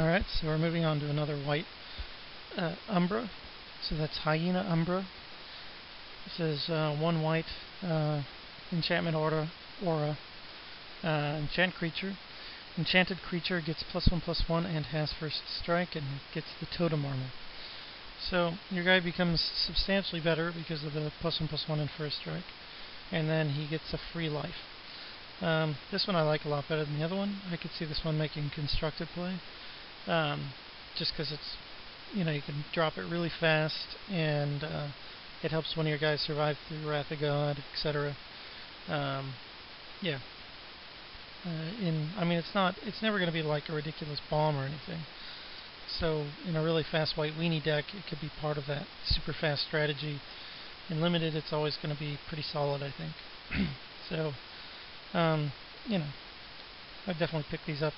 Alright, so we're moving on to another white Umbra. So that's Hyena Umbra. This is 1 white enchantment aura enchant creature. Enchanted creature gets +1/+1 and has first strike and gets the totem armor. So your guy becomes substantially better because of the +1/+1 and first strike, and then he gets a free life. This one I like a lot better than the other one. I could see this one making constructed play, just because it's, you can drop it really fast, and it helps one of your guys survive through Wrath of God, etc. Yeah. It's never going to be like a ridiculous bomb or anything. So in a really fast white weenie deck, it could be part of that super fast strategy. In limited, it's always going to be pretty solid, I think. So, I'd definitely pick these up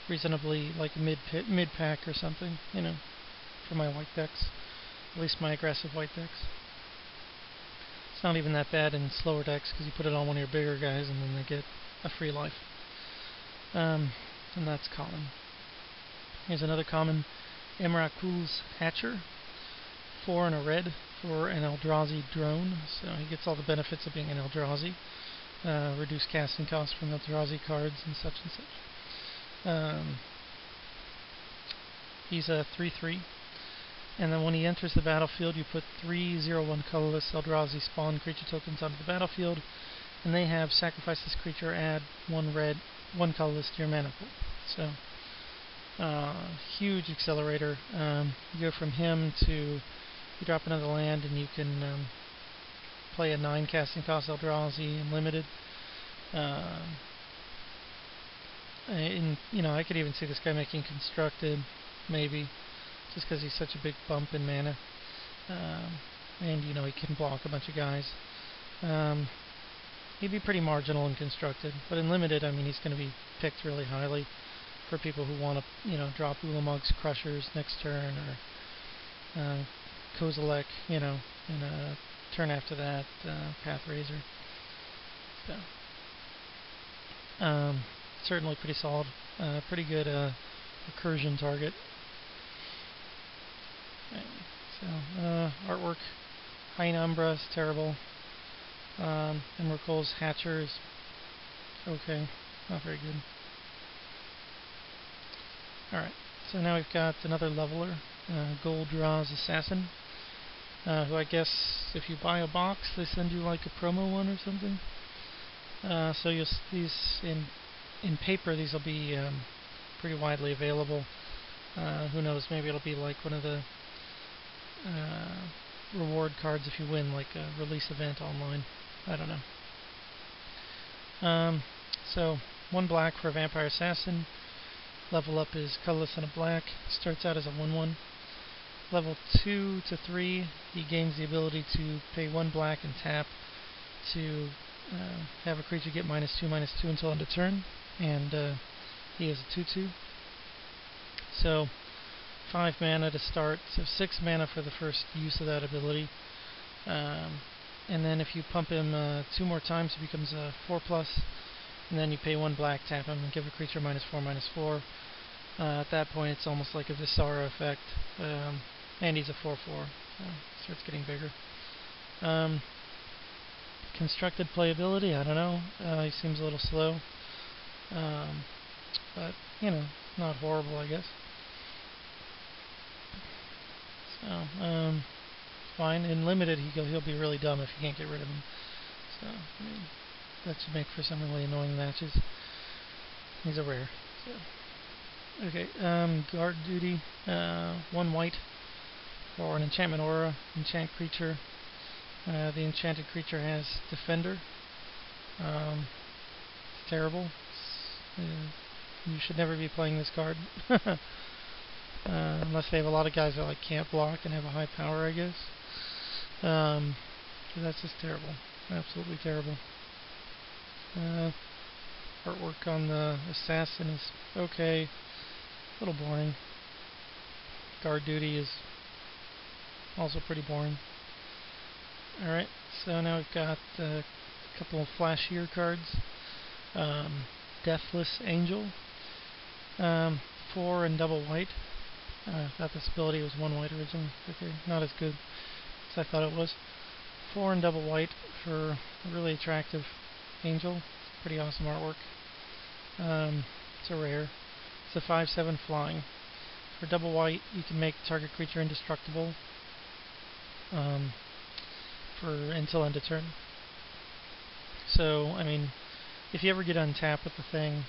reasonably, like mid-pack or something, for my white decks. At least my aggressive white decks. It's not even that bad in slower decks because you put it on one of your bigger guys and then they get a free life. And that's common. Here's another common, Emrakul's Hatcher. 4 and a red for an Eldrazi drone, so he gets all the benefits of being an Eldrazi. Reduce casting costs from Eldrazi cards and such and such. He's a 3/3, and then when he enters the battlefield, you put 3/0/1 colorless Eldrazi spawn creature tokens onto the battlefield, and they have sacrifice this creature, add 1 red, 1 colorless to your mana pool. So, huge accelerator. You go from him to, you drop another land, and you can play a 9 casting cost Eldrazi in limited. I could even see this guy making constructed, maybe, just because he's such a big bump in mana. And he can block a bunch of guys. He'd be pretty marginal in constructed, but in limited, he's going to be picked really highly for people who want to, drop Ulamog's Crushers next turn, or Kozilek, in a turn after that, Pathrazor. So, certainly pretty solid, pretty good recursion target. So, artwork, Hyena Umbra is terrible. Emrakul's Hatcher is okay, not very good. Alright, so now we've got another leveler, Goldraw's Assassin, who I guess if you buy a box, they send you like a promo one or something. So these in paper, these will be pretty widely available. Who knows? Maybe it'll be like one of the reward cards if you win, like a release event online. I don't know. So 1 black for a Vampire Assassin. Level up is colorless and a black. Starts out as a 1/1. Level 2 to 3, he gains the ability to pay 1 black and tap to have a creature get -2/-2 until end of turn, and he is a 2/2. So 5 mana to start, so 6 mana for the first use of that ability. And then if you pump him 2 more times, he becomes a 4+, and then you pay 1 black, tap him, and give a creature -4/-4. At that point, it's almost like a Visara effect, and he's a 4/4, so it starts getting bigger. Constructed playability, I don't know. He seems a little slow, but not horrible, I guess. So, fine. In limited, he'll be really dumb if you can't get rid of him. So, that should make for some really annoying matches. He's a rare. So. Okay, Guard Duty, 1 white for an enchantment aura, enchant creature. The enchanted creature has Defender. It's terrible. You should never be playing this card. Unless they have a lot of guys that can't block and have a high power, I guess. That's just terrible. Absolutely terrible. Artwork on the Assassin is okay. A little boring. Guard Duty is also pretty boring. Alright, so now we've got a couple of flashier cards. Deathless Angel. 4 and double white. I thought this ability was 1 white originally. Okay, not as good as I thought it was. 4 and double white for a really attractive angel. Pretty awesome artwork. It's a rare. It's a 5/7 flying. For double white, you can make target creature indestructible until end of turn. So, I mean, if you ever get untapped with the thing,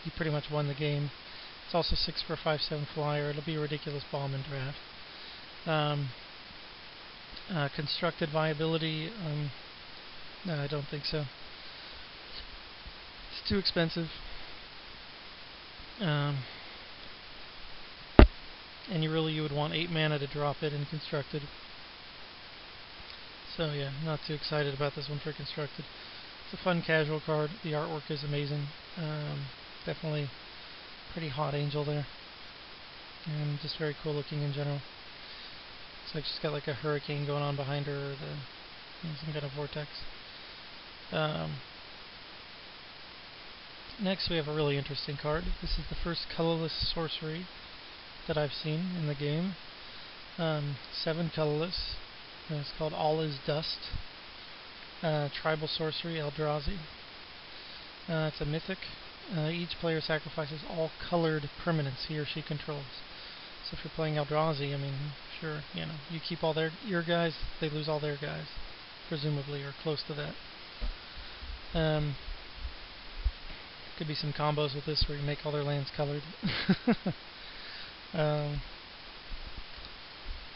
you pretty much won the game. It's also 6 for a 5/7 flyer. It'll be a ridiculous bomb in draft. Constructed viability, no, I don't think so. It's too expensive. And you would want 8 mana to drop it in Constructed. So yeah, not too excited about this one for Constructed. It's a fun casual card. The artwork is amazing. Definitely pretty hot angel there. And just very cool looking in general. Looks like she's got like a hurricane going on behind her, or some kind of vortex. Next we have a really interesting card. This is the first colorless sorcery that I've seen in the game. 7 colorless. It's called All Is Dust. Tribal sorcery, Eldrazi. It's a mythic. Each player sacrifices all colored permanents he or she controls. So if you're playing Eldrazi, I mean, sure, you keep all your guys, they lose all their guys, presumably, or close to that. Could be some combos with this where you make all their lands colored.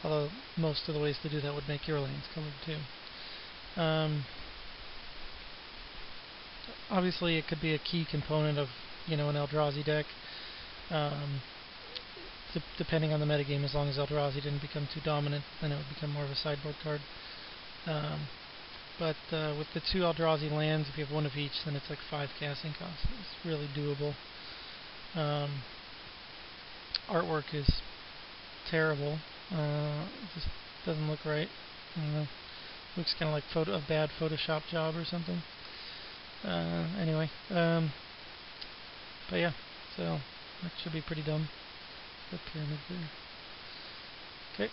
Although most of the ways to do that would make your lands colored too. Obviously, it could be a key component of an Eldrazi deck. Depending on the metagame, as long as Eldrazi didn't become too dominant, then it would become more of a sideboard card. But with the 2 Eldrazi lands, if you have 1 of each, then it's like 5 casting costs. It's really doable. Artwork is terrible. It just doesn't look right. I don't know. Looks kind of like a bad Photoshop job or something. Anyway. But yeah, so that should be pretty dumb. The pyramid there. Okay.